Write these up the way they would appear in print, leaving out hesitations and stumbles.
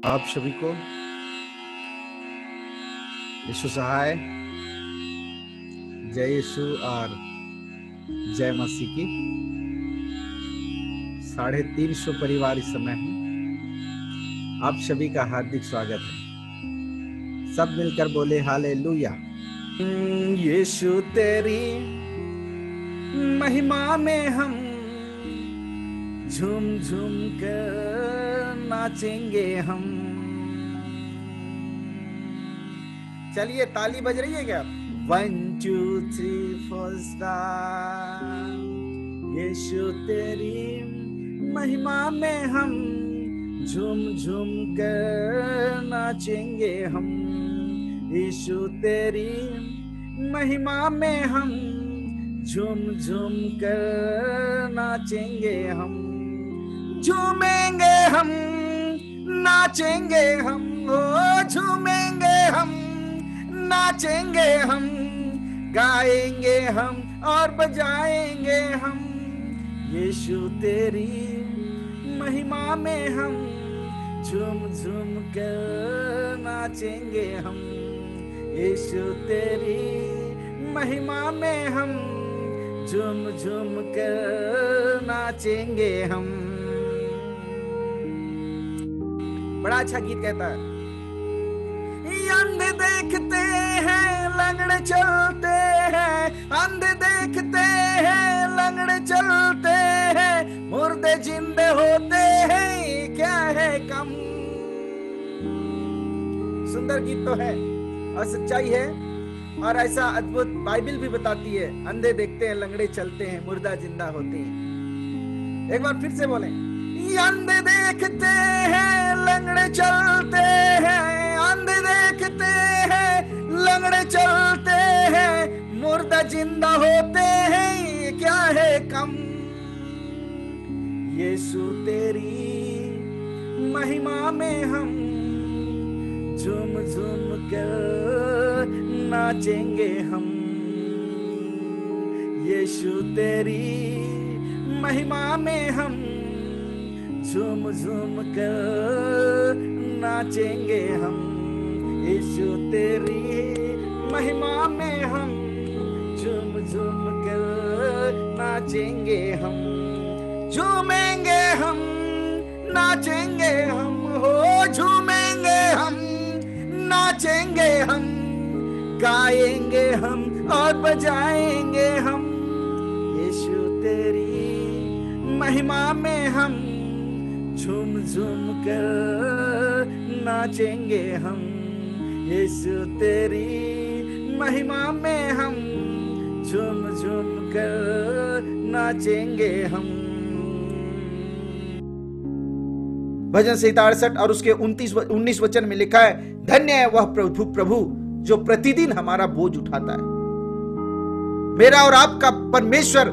आप सभी को यीशु सहाय, जय यीशु और जय मसीह की। 350 परिवार इस समय हैं। आप सभी का हार्दिक स्वागत है। सब मिलकर बोले हालेलुया। यीशु तेरी महिमा में हम झूम झूम कर नाचेंगे हम। चलिए, ताली बज रही है क्या? 1 2 3 4 स्टार। यीशु तेरी महिमा में हम झूम झूम कर नाचेंगे हम। यीशु तेरी महिमा में हम झूम झूम कर नाचेंगे हम। झूमेंगे हम, नाचेंगे हम, ओ झूमेंगे हम, नाचेंगे हम, गाएंगे हम और बजाएंगे हम। यीशु तेरी महिमा में हम झूम झूम कर नाचेंगे हम। यीशु तेरी महिमा में हम झूम झूम कर नाचेंगे हम। बड़ा अच्छा गीत कहता है। अंधे देखते हैं, लंगड़े चलते हैं, अंधे देखते हैं, लंगड़े चलते हैं, मुर्दे जिंदे होते हैं, क्या है कम। सुंदर गीत तो है और सच्चाई है, और ऐसा अद्भुत बाइबल भी बताती है। अंधे देखते हैं, लंगड़े चलते हैं, मुर्दा जिंदा होते हैं। एक बार फिर से बोलें। अंधे देखते हैं, लंगड़े चलते हैं, अंधे देखते हैं, लंगड़े चलते हैं, मुर्दा जिंदा होते हैं, क्या है कम। यीशु तेरी महिमा में हम झूम झूम कर नाचेंगे हम। यीशु तेरी महिमा में हम झूम झूम कर नाचेंगे हम। यीशु तेरी महिमा में हम झूम झूम कर नाचेंगे हम। झूमेंगे हम, नाचेंगे हम, हो झूमेंगे हम, नाचेंगे हम, गाएंगे हम और बजाएंगे हम। यीशु तेरी महिमा में हम झूम झूम कर नाचेंगे हम। यीशु तेरी महिमा में हम झूम झूम कर नाचेंगे हम। भजन संहिता 68 और उसके 19 वचन में लिखा है, धन्य है वह प्रभु जो प्रतिदिन हमारा बोझ उठाता है। मेरा और आपका परमेश्वर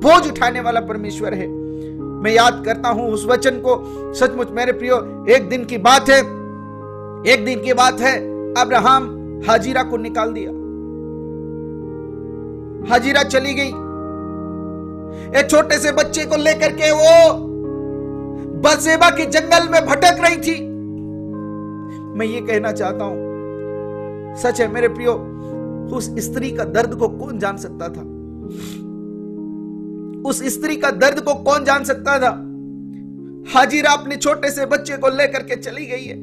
बोझ उठाने वाला परमेश्वर है। मैं याद करता हूं उस वचन को, सचमुच मेरे प्रियो। एक दिन की बात है, अब्राहम हाजिरा को निकाल दिया। हाजिरा चली गई, एक छोटे से बच्चे को लेकर के वो बरसेबा के जंगल में भटक रही थी। मैं ये कहना चाहता हूं, सच है मेरे प्रियो, उस स्त्री का दर्द को कौन जान सकता था? उस स्त्री का दर्द को कौन जान सकता था? हाजिरा अपने छोटे से बच्चे को लेकर के चली गई है,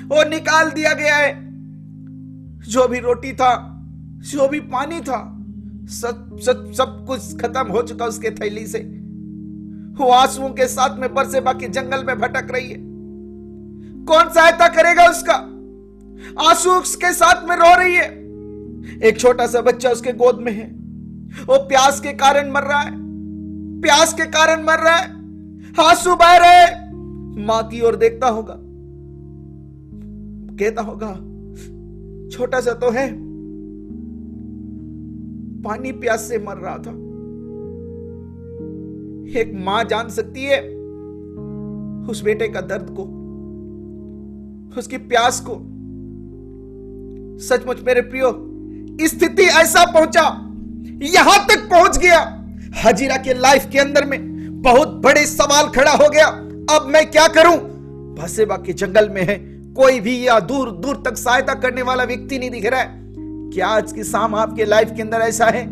वो निकाल दिया गया है। जो भी रोटी था, जो भी पानी था, सब कुछ खत्म हो चुका उसके थैली से। वो आंसुओं के साथ में बरसेबा के जंगल में भटक रही है। कौन सहायता करेगा उसका? आंसू उसके साथ में रो रही है। एक छोटा सा बच्चा उसके गोद में है, वो प्यास के कारण मर रहा है, प्यास के कारण मर रहा है, आंसू बह रहे। मां की ओर देखता होगा, कहता होगा छोटा सा तो है, पानी प्यास से मर रहा था। एक मां जान सकती है उस बेटे का दर्द को, उसकी प्यास को। सचमुच मेरे प्रियो, स्थिति ऐसा पहुंचा, यहां तक पहुंच गया, हाजिरा के लाइफ के अंदर में बहुत बड़े सवाल खड़ा हो गया। अब मैं क्या करूं? भसेबा के जंगल में है, कोई भी या दूर दूर तक सहायता करने वाला व्यक्ति नहीं दिख रहा है। क्या आज की शाम आपके लाइफ के अंदर ऐसा है?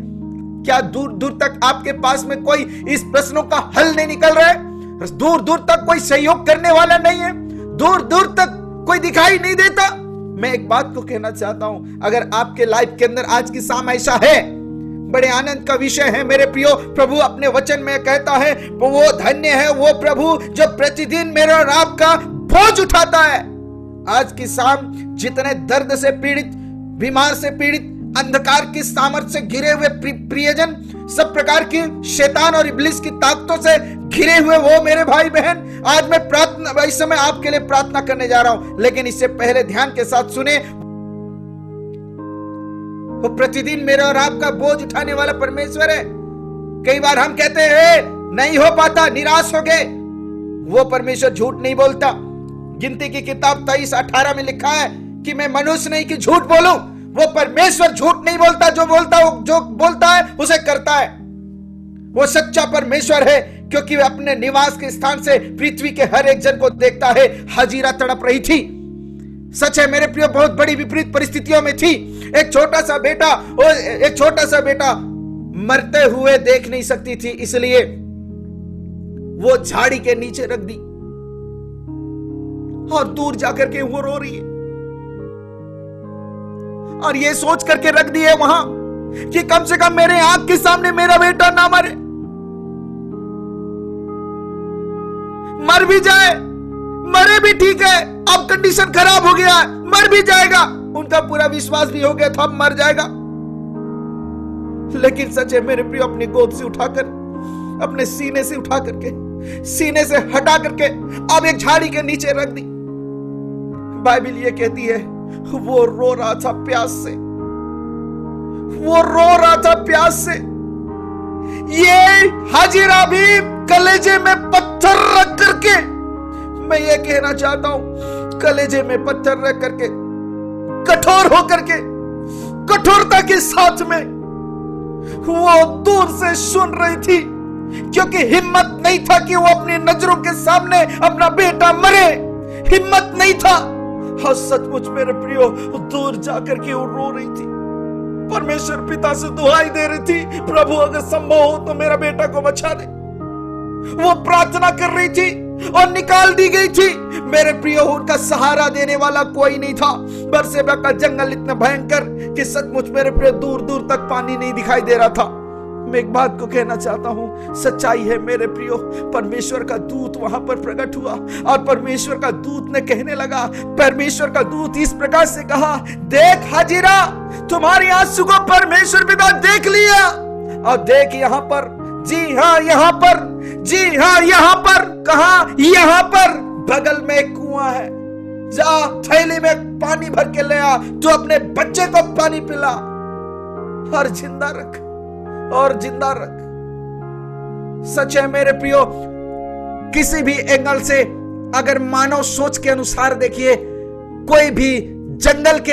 क्या दूर दूर तक आपके पास में कोई इस प्रश्नों का हल नहीं निकल रहा है? दूर दूर तक कोई सहयोग करने वाला नहीं है, दूर दूर तक कोई दिखाई नहीं देता। मैं एक बात को कहना चाहता हूं, अगर आपके लाइफ के अंदर आज की शाम ऐसा है, बड़े आनंद का विषय है मेरे प्रियो। प्रभु अपने वचन में कहता है, वो धन्य है वो प्रभु जो प्रतिदिन मेरे और आपका बोझ उठाता है। आज की शाम जितने दर्द से पीड़ित, बीमार से पीड़ित, अंधकार की सामर्थ्य से घिरे हुए प्रियजन, सब प्रकार की शैतान और इब्लिस की ताकतों से घिरे हुए वो मेरे भाई बहन, आज मैं प्रार्थना इस समय आपके लिए प्रार्थना करने जा रहा हूं। लेकिन इससे पहले ध्यान के साथ सुने, वो प्रतिदिन मेरे और आपका बोझ उठाने वाला परमेश्वर है। कई बार हम कहते हैं नहीं हो पाता, निराश हो गए। वो परमेश्वर झूठ नहीं बोलता। गिनती की किताब 23:18 में लिखा है कि मैं मनुष्य नहीं कि झूठ बोलूं। वो परमेश्वर झूठ नहीं बोलता, जो बोलता है उसे करता है। वो सच्चा परमेश्वर है, क्योंकि वह अपने निवास के स्थान से पृथ्वी के हर एक जन को देखता है। हाजिरा तड़प रही थी, सच है मेरे प्रिय, बहुत बड़ी विपरीत परिस्थितियों में थी। एक छोटा सा बेटा मरते हुए देख नहीं सकती थी, इसलिए वो झाड़ी के नीचे रख दी और दूर जाकर के वो रो रही है, और ये सोच करके रख दी है वहां कि कम से कम मेरे आंख के सामने मेरा बेटा ना मरे, मर भी जाए, मरे भी ठीक है, अब कंडीशन खराब हो गया है, मर भी जाएगा। उनका पूरा विश्वास भी हो गया था अब मर जाएगा। लेकिन सच है मेरे प्रिय, अपनी गोद से उठाकर, अपने सीने से उठा करके, सीने से हटा करके अब एक झाड़ी के नीचे रख दी। बाइबल ये कहती है वो रो रहा था प्यास से, वो रो रहा था प्यास से। ये हाजिरा भी कलेजे में पत्थर रख करके, मैं ये कहना चाहता हूं, कलेजे में पत्थर रख करके, कठोर होकर के, कठोरता के साथ में वो दूर से सुन रही थी, क्योंकि हिम्मत नहीं था कि वो अपनी नजरों के सामने अपना बेटा मरे, हिम्मत नहीं था। और सचमुच मेरे प्रियो, दूर जाकर के वो रो रही थी, परमेश्वर पिता से दुआई दे रही थी, प्रभु अगर संभव हो तो मेरा बेटा को बचा दे। वो प्रार्थना कर रही थी और निकाल दी गई थी। मेरे प्रियो, उनका सहारा देने वाला कोई नहीं था। बरसेबा का जंगल इतना भयंकर कि सचमुच मेरे प्रियो दूर दूर तक पानी नहीं दिखाई दे रहा था। मैं एक बात को कहना चाहता हूं, सच्चाई है मेरे प्रियो, परमेश्वर का दूत वहां पर प्रकट हुआ और परमेश्वर का दूत ने कहने लगा, परमेश्वर का दूत इस प्रकार से कहा, देख हाजिरा, तुम्हारी आंसू को परमेश्वर पिता देख लिया। और देख यहाँ पर, जी हाँ यहाँ पर, जी हाँ यहाँ पर, कहा यहाँ पर बगल में एक कुआं है, जा थैली में पानी भर के ले आ, तो अपने बच्चे को पानी पिला और जिंदा रख, और जिंदा रख। सच है मेरे प्रियो, किसी भी एंगल से अगर मानव सोच के अनुसार देखिए, कोई भी जंगल के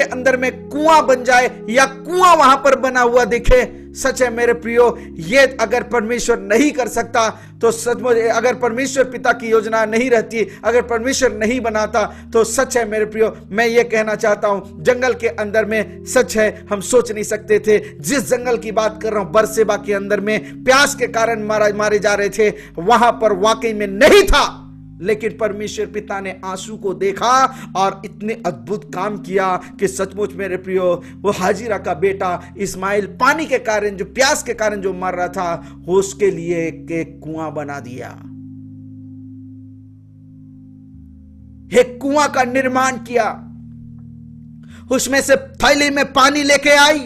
अंदर में कुआं बन जाए या कुआं वहां पर बना हुआ दिखे, सच है मेरे प्रियो, ये अगर परमेश्वर नहीं कर सकता तो सचमुच, अगर परमेश्वर पिता की योजना नहीं रहती, अगर परमेश्वर नहीं बनाता तो सच है मेरे प्रियो, मैं ये कहना चाहता हूं, जंगल के अंदर में सच है हम सोच नहीं सकते थे। जिस जंगल की बात कर रहा हूं, बरसेबा के अंदर में प्यास के कारण मारे जा रहे थे, वहां पर वाकई में नहीं था। लेकिन परमेश्वर पिता ने आंसू को देखा और इतने अद्भुत काम किया कि सचमुच मेरे प्रियो, वो हाजिरा का बेटा इस्माइल पानी के कारण, जो प्यास के कारण जो मर रहा था, उसके लिए एक कुआं बना दिया, एक कुआं का निर्माण किया, उसमें से थैली में पानी लेके आई,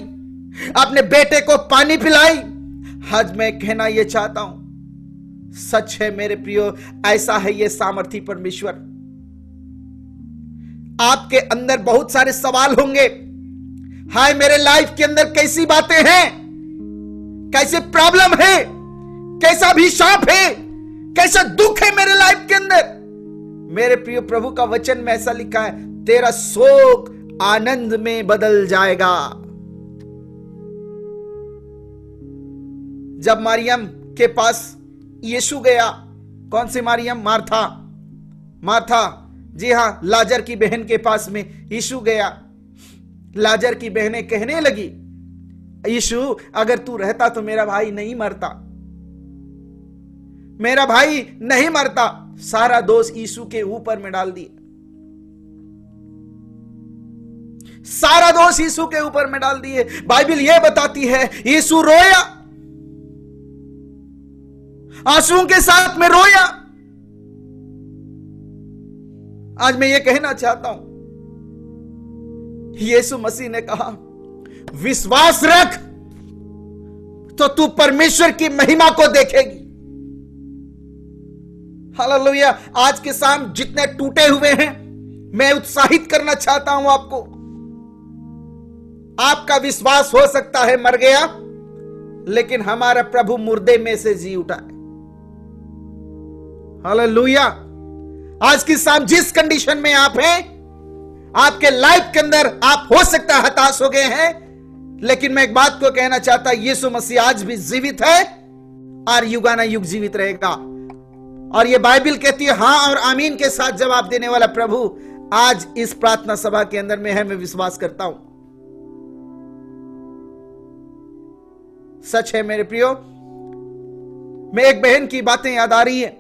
अपने बेटे को पानी पिलाई। आज मैं कहना यह चाहता हूं, सच है मेरे प्रियो, ऐसा है ये सामर्थी परमेश्वर। आपके अंदर बहुत सारे सवाल होंगे, हाय मेरे लाइफ के अंदर कैसी बातें हैं, कैसे प्रॉब्लम है, कैसा भी सांप है, कैसा दुख है मेरे लाइफ के अंदर। मेरे प्रियो, प्रभु का वचन में ऐसा लिखा है, तेरा शोक आनंद में बदल जाएगा। जब मरियम के पास यीशु गया, कौन सी मरियम? मार्था। मार्था, जी हां, लाजर की बहन के पास में यीशु गया। लाजर की बहनें कहने लगी, यीशु अगर तू रहता तो मेरा भाई नहीं मरता, मेरा भाई नहीं मरता। सारा दोष यीशु के ऊपर में डाल दिया, सारा दोष यीशु के ऊपर में डाल दिए। बाइबल यह बताती है यीशु रोया, आंसुओं के साथ में रोया। आज मैं ये कहना चाहता हूं, यीशु मसीह ने कहा विश्वास रख तो तू परमेश्वर की महिमा को देखेगी। हालेलुया। आज के शाम जितने टूटे हुए हैं, मैं उत्साहित करना चाहता हूं आपको। आपका विश्वास हो सकता है मर गया, लेकिन हमारा प्रभु मुर्दे में से जी उठा है। हालेलुया। आज की शाम जिस कंडीशन में आप हैं, आपके लाइफ के अंदर आप हो सकता है हताश हो गए हैं, लेकिन मैं एक बात को कहना चाहता, यीशु मसीह आज भी जीवित है और युगाना युग जीवित रहेगा। और ये बाइबल कहती है हां और आमीन के साथ जवाब देने वाला प्रभु आज इस प्रार्थना सभा के अंदर में है। मैं विश्वास करता हूं, सच है मेरे प्रियो। मैं एक बहन की बातें याद आ रही है।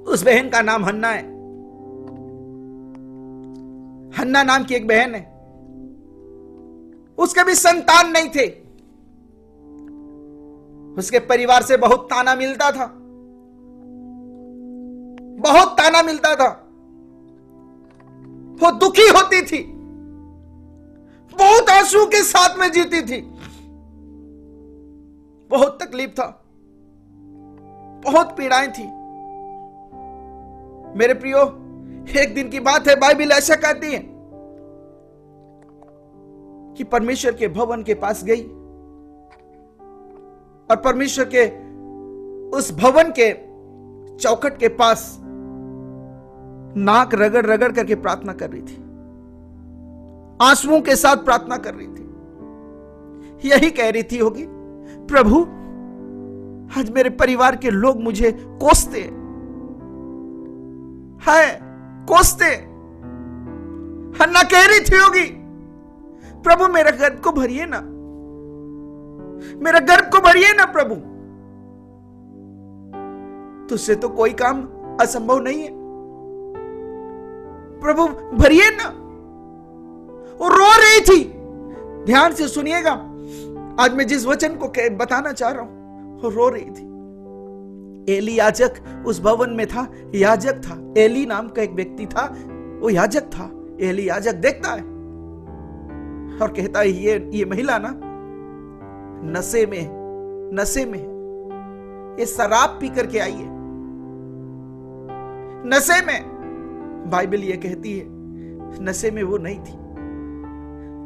उस बहन का नाम हन्ना है। हन्ना नाम की एक बहन है। उसके भी संतान नहीं थे। उसके परिवार से बहुत ताना मिलता था, बहुत ताना मिलता था। वो दुखी होती थी, बहुत आंसू के साथ में जीती थी। बहुत तकलीफ था, बहुत पीड़ाएं थी। मेरे प्रियो, एक दिन की बात है, बाइबल ऐसा कहती है कि परमेश्वर के भवन के पास गई और परमेश्वर के उस भवन के चौखट के पास नाक रगड़ रगड़ करके प्रार्थना कर रही थी, आंसुओं के साथ प्रार्थना कर रही थी। यही कह रही थी होगी, प्रभु आज मेरे परिवार के लोग मुझे कोसते है, कोसते। हन्ना कह रही थी होगी, प्रभु मेरा गर्भ को भरिए ना, मेरा गर्भ को भरिए ना प्रभु, तुझसे तो कोई काम असंभव नहीं है, प्रभु भरिए ना। वो रो रही थी। ध्यान से सुनिएगा, आज मैं जिस वचन को बताना चाह रहा हूं, वो रो रही थी। एली याजक उस भवन में था, याजक था। एली नाम का एक व्यक्ति था, वो याजक था। एली याजक देखता है और कहता है ये महिला ना नशे में है, ये शराब पी करके आई है, नशे में। बाइबल ये कहती है नशे में वो नहीं थी।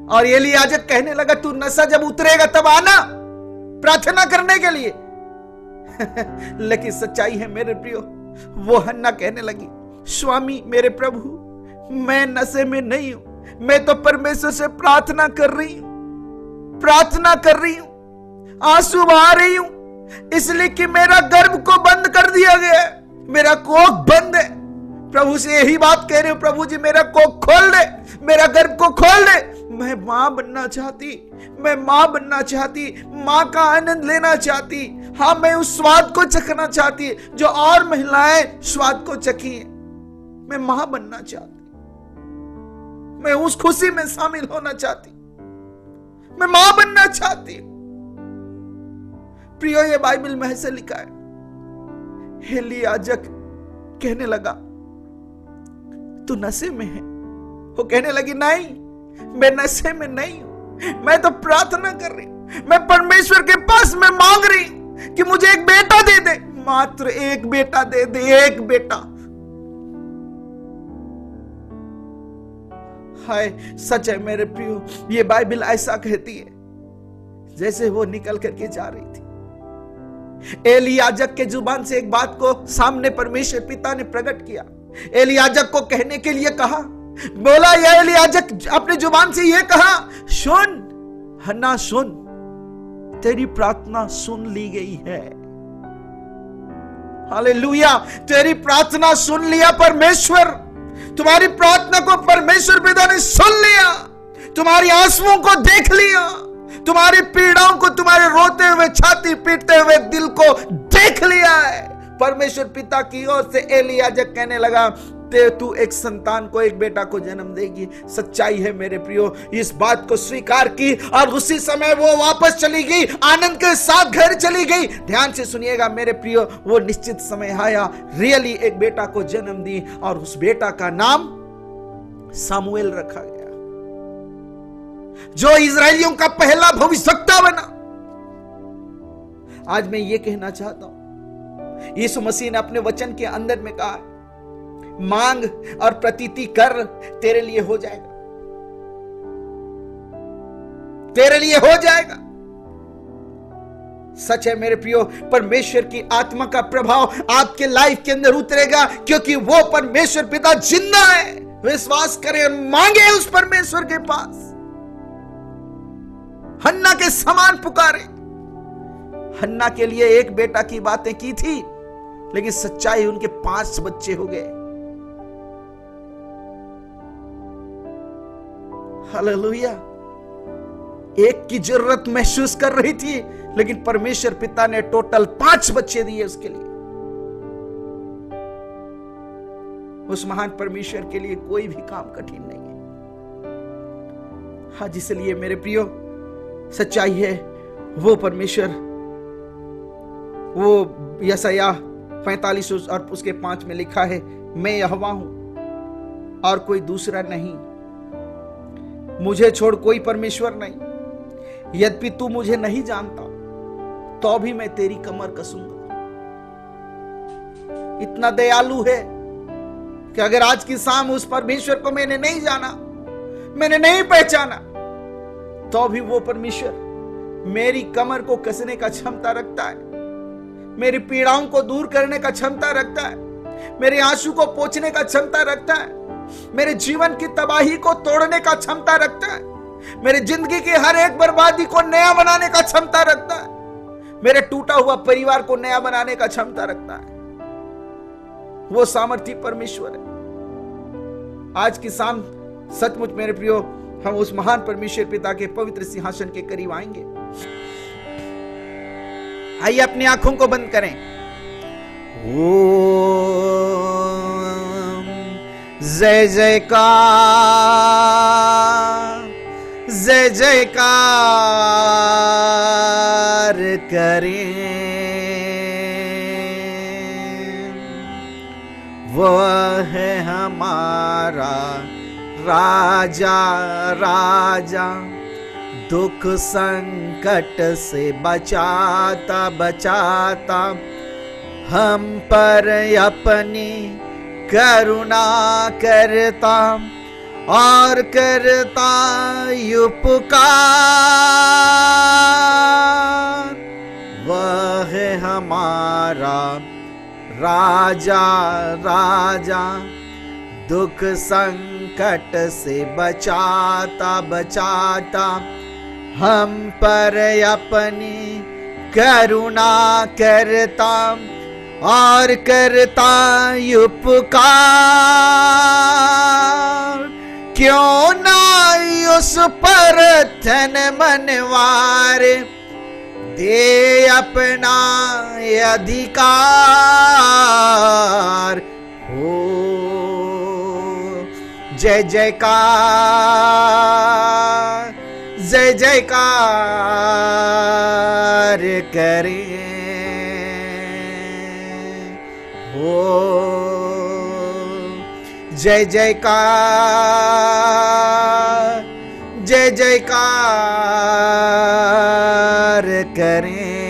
और एली याजक कहने लगा, तू नशा जब उतरेगा तब आना प्रार्थना करने के लिए। लेकिन सच्चाई है मेरे प्रियो, वो हन्ना कहने लगी, स्वामी मेरे प्रभु, मैं नशे में नहीं हूं, मैं तो परमेश्वर से प्रार्थना कर रही हूं, प्रार्थना कर रही हूं, आंसू बहा रही हूं, इसलिए कि मेरा गर्भ को बंद कर दिया गया है, मेरा कोख बंद है। प्रभु से यही बात कह रहे हो, प्रभु जी मेरा कोख खोल दे, मेरा गर्भ को खोल दे। मैं मां बनना चाहती, मैं मां बनना चाहती, मां का आनंद लेना चाहती। हाँ, मैं उस स्वाद को चखना चाहती जो और महिलाएं स्वाद को चखी हैं। मैं मां बनना चाहती, मैं उस खुशी में शामिल होना चाहती, मैं मां बनना चाहती। प्रियो, ये बाइबल में ऐसे लिखा है। एली याजक कहने लगा, तू नशे में है। वो कहने लगी, नहीं, मैं नशे में नहीं हूं, मैं तो प्रार्थना कर रही हूं, मैं परमेश्वर के पास में मांग रही हूं कि मुझे एक बेटा दे दे, मात्र एक बेटा दे दे, एक बेटा। हाय, सच है मेरे प्रियो, ये बाइबल ऐसा कहती है जैसे वो निकल करके जा रही थी। एली याजक के जुबान से एक बात को सामने परमेश्वर पिता ने प्रकट किया। एली याजक को कहने के लिए कहा, बोला, या एली याजक अपने जुबान से यह कहा, सुन हन्ना सुन, तेरी प्रार्थना सुन ली गई है। हालेलुया। तेरी प्रार्थना सुन लिया परमेश्वर, तुम्हारी प्रार्थना को परमेश्वर पिता ने सुन लिया, तुम्हारी आंसुओं को देख लिया, तुम्हारी पीड़ाओं को, तुम्हारे रोते हुए छाती पीटते हुए दिल को देख लिया है। परमेश्वर पिता की ओर से एलिया जब कहने लगा तू एक संतान को, एक बेटा को जन्म देगी, सच्चाई है मेरे प्रियो। इस बात को स्वीकार की और उसी समय वो वापस चली गई, आनंद के साथ घर चली गई। ध्यान से सुनिएगा मेरे प्रियो, वो निश्चित समय आया, रियली एक बेटा को जन्म दी और उस बेटा का नाम सामुएल रखा गया, जो इजरायलियों का पहला भविष्यवक्ता बना। आज मैं ये कहना चाहता हूं, यीशु मसीह ने अपने वचन के अंदर में कहा, मांग और प्रतीति कर, तेरे लिए हो जाएगा, तेरे लिए हो जाएगा। सच है मेरे प्रियो, परमेश्वर की आत्मा का प्रभाव आपके लाइफ के अंदर उतरेगा, क्योंकि वो परमेश्वर पिता जिंदा है। विश्वास करें, मांगे उस परमेश्वर के पास, हन्ना के समान पुकारे। हन्ना के लिए एक बेटा की बातें की थी, लेकिन सच्चाई उनके 5 बच्चे हो गए। हालेलुया। एक की जरूरत महसूस कर रही थी, लेकिन परमेश्वर पिता ने टोटल 5 बच्चे दिए उसके लिए। उस महान परमेश्वर के लिए कोई भी काम कठिन नहीं है। हाँ, इसलिए मेरे प्रियो, सच्चाई है, वो परमेश्वर, वो यशायाह 45 और उसके 5 में लिखा है, मैं यहोवा हूं और कोई दूसरा नहीं, मुझे छोड़ कोई परमेश्वर नहीं। यद्यपि तू मुझे नहीं जानता, तो भी मैं तेरी कमर कसूंगा। इतना दयालु है कि अगर आज की शाम उस परमेश्वर को मैंने नहीं जाना, मैंने नहीं पहचाना, तो भी वो परमेश्वर मेरी कमर को कसने का क्षमता रखता है, मेरी पीड़ाओं को दूर करने का क्षमता रखता है, मेरे आंसू को पोंछने का क्षमता रखता है, मेरे जीवन की तबाही को तोड़ने का क्षमता रखता है, मेरे जिंदगी की हर एक बर्बादी को नया बनाने का क्षमता रखता है, मेरे टूटा हुआ परिवार को नया बनाने का क्षमता रखता है। वो सामर्थी परमेश्वर है। आज की शाम सचमुच मेरे प्रियो, हम उस महान परमेश्वर पिता के पवित्र सिंहासन के करीब आएंगे। आइए अपनी आंखों को बंद करें। ओम जय जयकार, जय जयकार करें, वो है हमारा राजा, राजा, दुख संकट से बचाता बचाता, हम पर अपनी करुणा करता और करता उपकार। वह है हमारा राजा, राजा, दुख संकट से बचाता बचाता, हम पर अपनी करुणा करता और करता उपकार। क्यों ना उस पर धन मनवार दे अपना अधिकार हो। जय जयकार, जय जयकार करें, हो जय जयकार, जय जयकार करें।